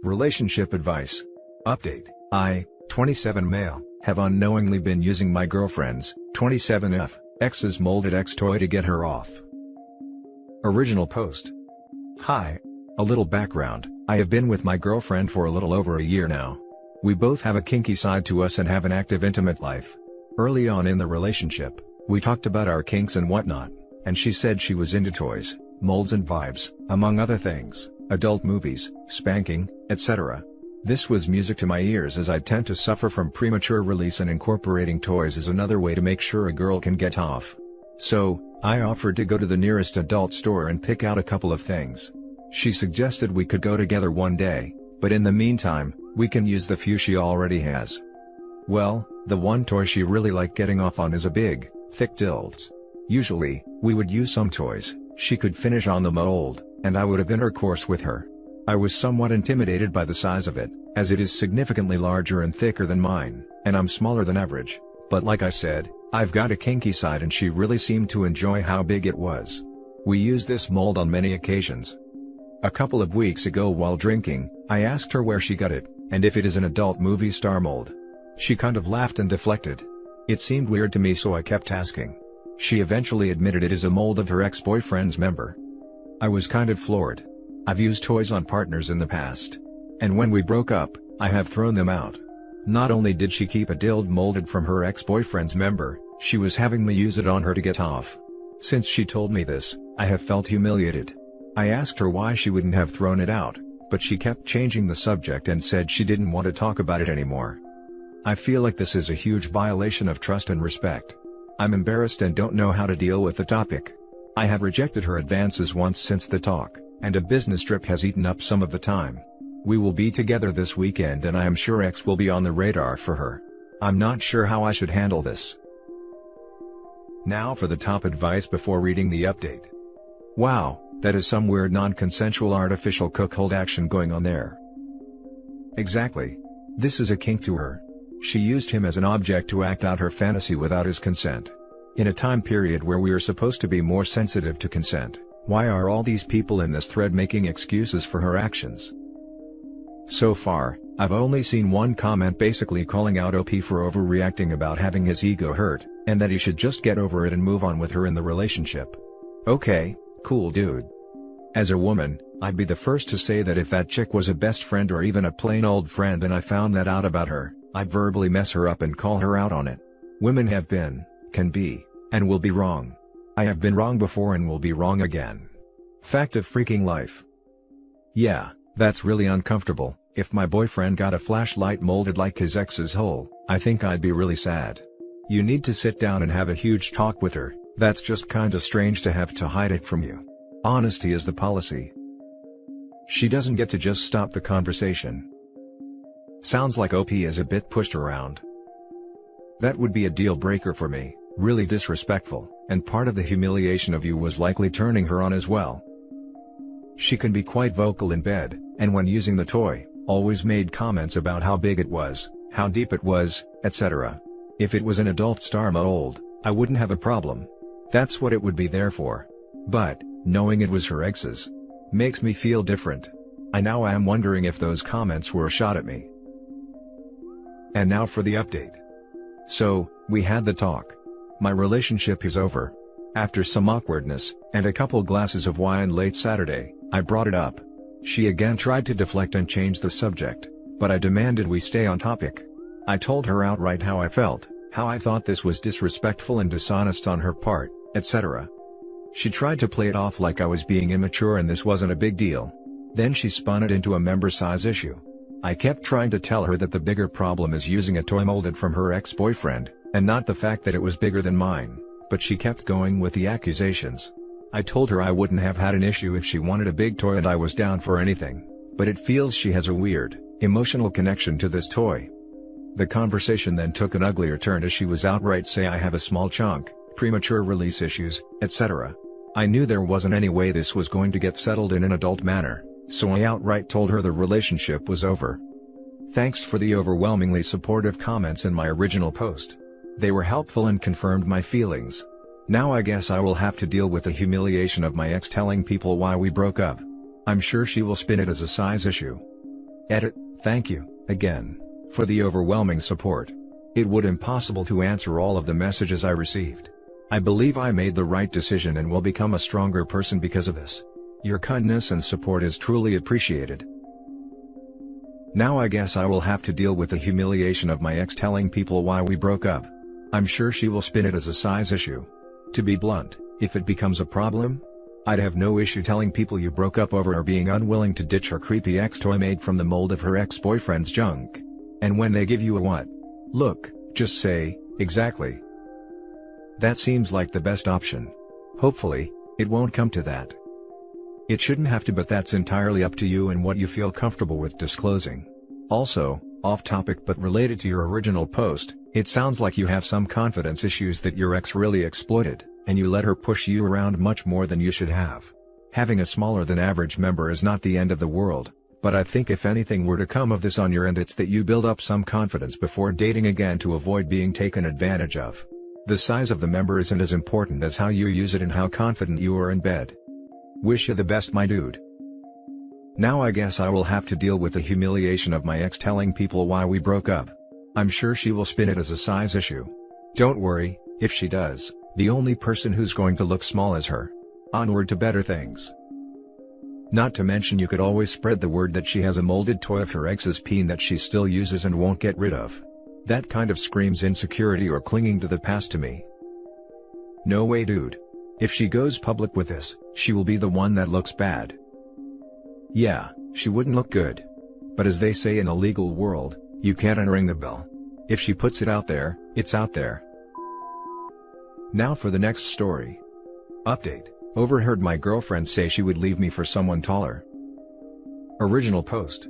Relationship advice. Update. I, 27 male, have unknowingly been using my girlfriend's, 27F, ex's molded X toy to get her off. Original post. Hi. A little background, I have been with my girlfriend for a little over a year now. We both have a kinky side to us and have an active intimate life. Early on in the relationship, we talked about our kinks and whatnot, and she said she was into toys, molds and vibes, among other things, adult movies, spanking, etc. This was music to my ears as I tend to suffer from premature release, and incorporating toys is another way to make sure a girl can get off. So, I offered to go to the nearest adult store and pick out a couple of things. She suggested we could go together one day, but in the meantime, we can use the few she already has. Well, the one toy she really liked getting off on is a big, thick dildo. Usually, we would use some toys she could finish on the mold, and I would have intercourse with her. I was somewhat intimidated by the size of it, as it is significantly larger and thicker than mine, and I'm smaller than average, but like I said, I've got a kinky side and she really seemed to enjoy how big it was. We used this mold on many occasions. A couple of weeks ago while drinking, I asked her where she got it, and if it is an adult movie star mold. She kind of laughed and deflected. It seemed weird to me, so I kept asking. She eventually admitted it is a mold of her ex-boyfriend's member. I was kind of floored. I've used toys on partners in the past. And when we broke up, I have thrown them out. Not only did she keep a dildo molded from her ex-boyfriend's member, she was having me use it on her to get off. Since she told me this, I have felt humiliated. I asked her why she wouldn't have thrown it out, but she kept changing the subject and said she didn't want to talk about it anymore. I feel like this is a huge violation of trust and respect. I'm embarrassed and don't know how to deal with the topic. I have rejected her advances once since the talk, and a business trip has eaten up some of the time. We will be together this weekend and I am sure X will be on the radar for her. I'm not sure how I should handle this. Now for the top advice before reading the update. Wow, that is some weird non-consensual artificial cuckold action going on there. Exactly. This is a kink to her. She used him as an object to act out her fantasy without his consent. In a time period where we are supposed to be more sensitive to consent, why are all these people in this thread making excuses for her actions? So far, I've only seen one comment basically calling out OP for overreacting about having his ego hurt, and that he should just get over it and move on with her in the relationship. Okay, cool dude. As a woman, I'd be the first to say that if that chick was a best friend or even a plain old friend and I found that out about her, I'd verbally mess her up and call her out on it. Women have been, can be, and will be wrong. I have been wrong before and will be wrong again. Fact of freaking life. Yeah, that's really uncomfortable. If my boyfriend got a flashlight molded like his ex's hole, I think I'd be really sad. You need to sit down and have a huge talk with her. That's just kinda strange to have to hide it from you. Honesty is the policy. She doesn't get to just stop the conversation. Sounds like OP is a bit pushed around. That would be a deal breaker for me, really disrespectful, and part of the humiliation of you was likely turning her on as well. She can be quite vocal in bed, and when using the toy, always made comments about how big it was, how deep it was, etc. If it was an adult star mold, I wouldn't have a problem. That's what it would be there for. But, knowing it was her ex's, makes me feel different. I now am wondering if those comments were a shot at me. And now for the update. So, we had the talk. My relationship is over. After some awkwardness, and a couple glasses of wine late Saturday, I brought it up. She again tried to deflect and change the subject, but I demanded we stay on topic. I told her outright how I felt, how I thought this was disrespectful and dishonest on her part, etc. She tried to play it off like I was being immature and this wasn't a big deal. Then she spun it into a member size issue. I kept trying to tell her that the bigger problem is using a toy molded from her ex-boyfriend, and not the fact that it was bigger than mine, but she kept going with the accusations. I told her I wouldn't have had an issue if she wanted a big toy and I was down for anything, but it feels she has a weird, emotional connection to this toy. The conversation then took an uglier turn as she was outright say I have a small chunk, premature release issues, etc. I knew there wasn't any way this was going to get settled in an adult manner, so I outright told her the relationship was over. Thanks for the overwhelmingly supportive comments in my original post. They were helpful and confirmed my feelings. Now I guess I will have to deal with the humiliation of my ex telling people why we broke up. I'm sure she will spin it as a size issue. Edit, thank you, again, for the overwhelming support. It would impossible to answer all of the messages I received. I believe I made the right decision and will become a stronger person because of this. Your kindness and support is truly appreciated. Now I guess I will have to deal with the humiliation of my ex telling people why we broke up. I'm sure she will spin it as a size issue. To be blunt, if it becomes a problem, I'd have no issue telling people you broke up over her being unwilling to ditch her creepy ex-toy made from the mold of her ex-boyfriend's junk. And when they give you a what? Look, just say, exactly. That seems like the best option. Hopefully, it won't come to that. It shouldn't have to, but that's entirely up to you and what you feel comfortable with disclosing. Also, off topic but related to your original post, it sounds like you have some confidence issues that your ex really exploited, and you let her push you around much more than you should have. Having a smaller than average member is not the end of the world, but I think if anything were to come of this on your end, it's that you build up some confidence before dating again to avoid being taken advantage of. The size of the member isn't as important as how you use it and how confident you are in bed. Wish you the best, my dude. Now I guess I will have to deal with the humiliation of my ex telling people why we broke up. I'm sure she will spin it as a size issue. Don't worry, if she does, the only person who's going to look small is her. Onward to better things. Not to mention you could always spread the word that she has a molded toy of her ex's peen that she still uses and won't get rid of. That kind of screams insecurity or clinging to the past to me. No way, dude. If she goes public with this, she will be the one that looks bad. Yeah, she wouldn't look good. But as they say in a legal world, you can't unring the bell. If she puts it out there, it's out there. Now for the next story. Update: overheard my girlfriend say she would leave me for someone taller. Original post.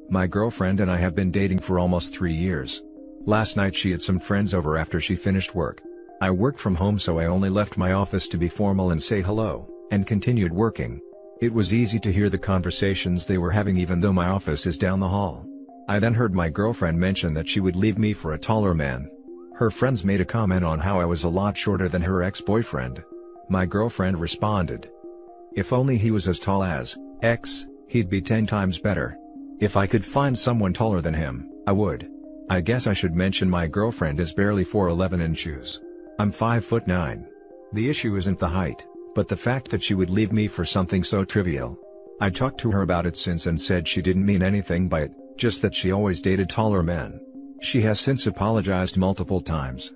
My girlfriend and I have been dating for almost 3 years. Last night she had some friends over after she finished work. I work from home, so I only left my office to be formal and say hello, and continued working. It was easy to hear the conversations they were having even though my office is down the hall. I then heard my girlfriend mention that she would leave me for a taller man. Her friends made a comment on how I was a lot shorter than her ex-boyfriend. My girlfriend responded, "If only he was as tall as X, he'd be 10 times better. If I could find someone taller than him, I would." I guess I should mention my girlfriend is barely 4'11" in shoes. I'm 5'9". The issue isn't the height, but the fact that she would leave me for something so trivial. I talked to her about it since and said she didn't mean anything by it, just that she always dated taller men. She has since apologized multiple times.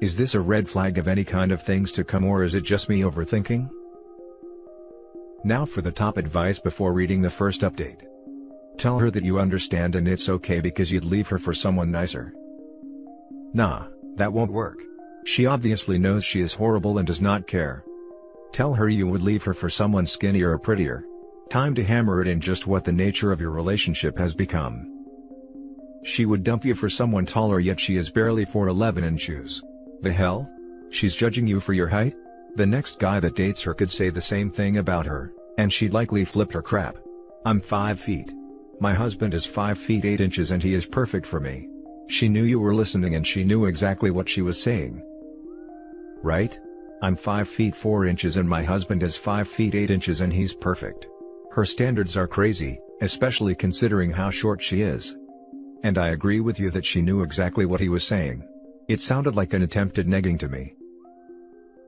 Is this a red flag of any kind of things to come, or is it just me overthinking? Now for the top advice before reading the first update. Tell her that you understand and it's okay because you'd leave her for someone nicer. Nah, that won't work. She obviously knows she is horrible and does not care. Tell her you would leave her for someone skinnier or prettier. Time to hammer it in just what the nature of your relationship has become. She would dump you for someone taller, yet she is barely 4'11" in shoes. The hell? She's judging you for your height? The next guy that dates her could say the same thing about her, and she'd likely flip her crap. I'm 5 feet. My husband is 5 feet 8 inches and he is perfect for me. She knew you were listening and she knew exactly what she was saying. Right? I'm 5 feet 4 inches and my husband is 5 feet 8 inches and he's perfect. Her standards are crazy, especially considering how short she is. And I agree with you that she knew exactly what he was saying. It sounded like an attempt at negging to me.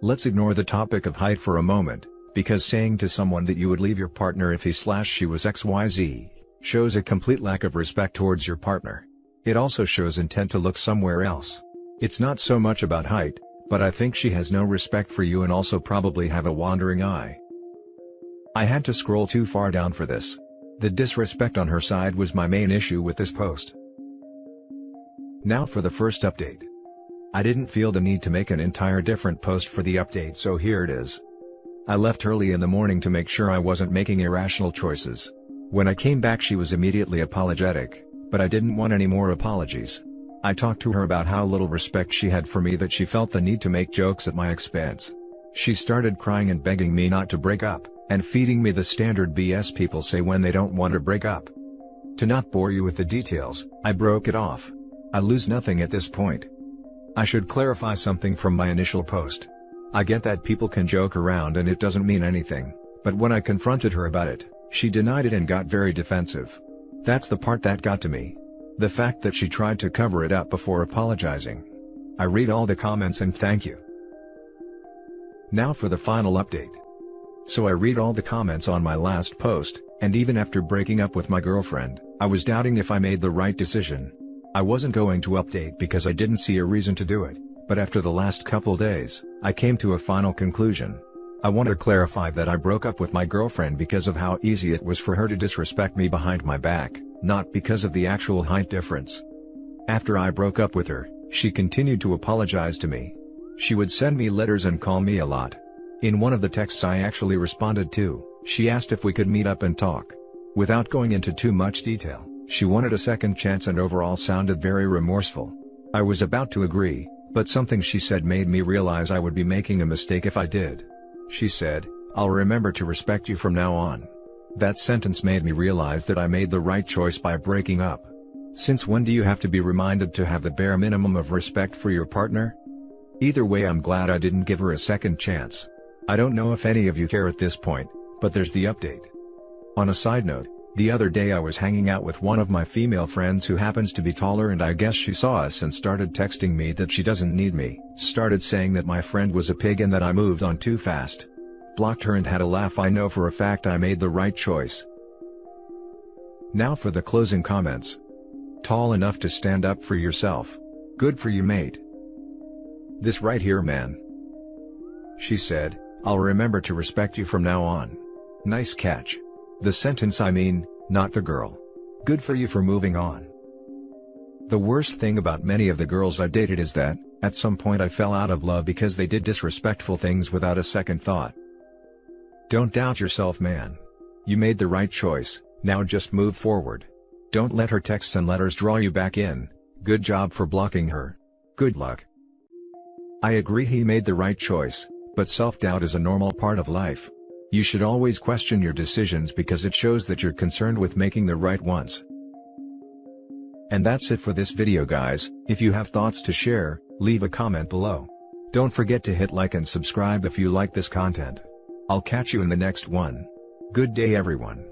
Let's ignore the topic of height for a moment, because saying to someone that you would leave your partner if he/she was XYZ, shows a complete lack of respect towards your partner. It also shows intent to look somewhere else. It's not so much about height, but I think she has no respect for you and also probably have a wandering eye. I had to scroll too far down for this. The disrespect on her side was my main issue with this post. Now for the first update. I didn't feel the need to make an entire different post for the update, so here it is. I left early in the morning to make sure I wasn't making irrational choices. When I came back she was immediately apologetic, but I didn't want any more apologies. I talked to her about how little respect she had for me that she felt the need to make jokes at my expense. She started crying and begging me not to break up, and feeding me the standard BS people say when they don't want to break up. To not bore you with the details, I broke it off. I lose nothing at this point. I should clarify something from my initial post. I get that people can joke around and it doesn't mean anything, but when I confronted her about it, she denied it and got very defensive. That's the part that got to me. The fact that she tried to cover it up before apologizing. I read all the comments and thank you. Now for the final update. So I read all the comments on my last post, and even after breaking up with my girlfriend, I was doubting if I made the right decision. I wasn't going to update because I didn't see a reason to do it, but after the last couple days, I came to a final conclusion. I want to clarify that I broke up with my girlfriend because of how easy it was for her to disrespect me behind my back, not because of the actual height difference. After I broke up with her, she continued to apologize to me. She would send me letters and call me a lot. In one of the texts I actually responded to, she asked if we could meet up and talk. Without going into too much detail, she wanted a second chance and overall sounded very remorseful. I was about to agree, but something she said made me realize I would be making a mistake if I did. She said, "I'll remember to respect you from now on." That sentence made me realize that I made the right choice by breaking up. Since when do you have to be reminded to have the bare minimum of respect for your partner? Either way, I'm glad I didn't give her a second chance. I don't know if any of you care at this point, but there's the update. On a side note, the other day I was hanging out with one of my female friends who happens to be taller, and I guess she saw us and started texting me that she doesn't need me, started saying that my friend was a pig and that I moved on too fast. Blocked her and had a laugh. I know for a fact I made the right choice. Now for the closing comments. Tall enough to stand up for yourself. Good for you, mate. This right here, man. She said, "I'll remember to respect you from now on." Nice catch. The sentence I mean, not the girl. Good for you for moving on. The worst thing about many of the girls I dated is that, at some point I fell out of love because they did disrespectful things without a second thought. Don't doubt yourself, man. You made the right choice, now just move forward. Don't let her texts and letters draw you back in. Good job for blocking her. Good luck. I agree he made the right choice, but self-doubt is a normal part of life. You should always question your decisions because it shows that you're concerned with making the right ones. And that's it for this video, guys. If you have thoughts to share, leave a comment below. Don't forget to hit like and subscribe if you like this content. I'll catch you in the next one. Good day, everyone.